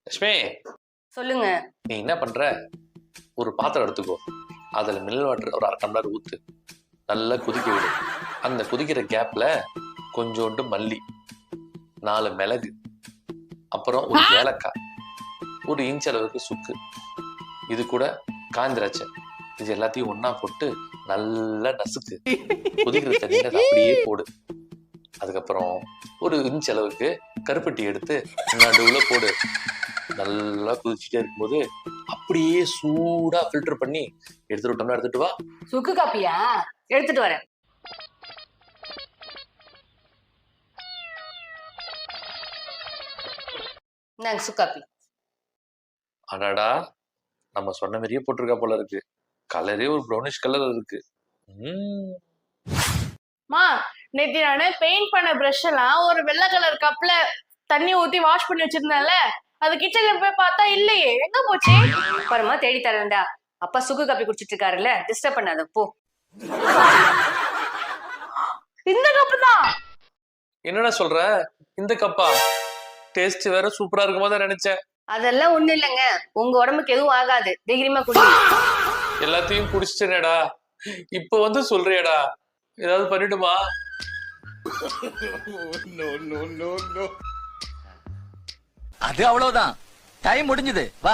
லட்சுமி, சொல்லுங்க. நீ என்ன பண்ற? ஒரு பாத்திரம் எடுத்துக்கோ, அதுல மினரல் வாட்டர் ஒரு 1/2 டம்ளர் ஊத்து, நல்லா கொதிக்க விடு. அந்த கொதிக்கிற கேப்ல கொஞ்சோண்டு மல்லி, 4 மிளகு, அப்புறம் ஒரு ஏலக்காய், 1 இன்ச் அளவுக்கு சுக்கு, இது கூட காய்ந்திராட்சை, இது எல்லாத்தையும் ஒண்ணா போட்டு நல்லா நசுக்கு. கொதிக்கிற தண்ணியில அதை அப்படியே போடு. அதுக்கப்புறம் 1 இன்ச் அளவுக்கு கருப்பட்டி எடுத்து நடுவுல போடு. நல்லா கொதிச்சுட்டே இருக்கும்போது அப்படியே சூடா ஃபில்டர் பண்ணி எடுத்துட்டு வா. சுக்கு காப்பியா? எடுத்துட்டு வரேன். இந்தாங்க சுக்காப்பி. அடாடா, நம்ம சொன்ன மாதிரியே போட்டிருக்கா போல இருக்கு. கலரே ஒரு ப்ரௌனிஷ் கலர் இருக்கு. மா, நேத்து நானு பெயிண்ட் பண்ண பிரஷ் எல்லாம் ஒரு வெள்ளை கலர் கப்ல தண்ணி ஊத்தி வாஷ் பண்ணி வச்சிருந்தேன்ல, அது கிச்சன்ல போய் பார்த்தா இல்லையே, எங்க போச்சு? அப்புறமா தேடி தரேன்டா. அப்பா சுக்கு காப்பி குடிச்சிட்டு இருக்காருல்ல, டிஸ்டர்ப் பண்ணாத போ. இந்த கப்பு தான். என்னடா சொல்ற? இந்த கப்பா? டேஸ்ட் வேற சூப்பரா இருக்குமா தான் நினைச்சேன். அதெல்லாம் ஒண்ணு இல்லைங்க, உங்க உடம்புக்கு எதுவும் ஆகாது, தைரியமா குடி. எல்லாத்தையும் குடிச்சிட்டேனேடா, இப்ப வந்து சொல்றியடா, ஏதாவது பண்ணிடுமா? அது அவ்வளவுதான், டைம் முடிஞ்சது, வா.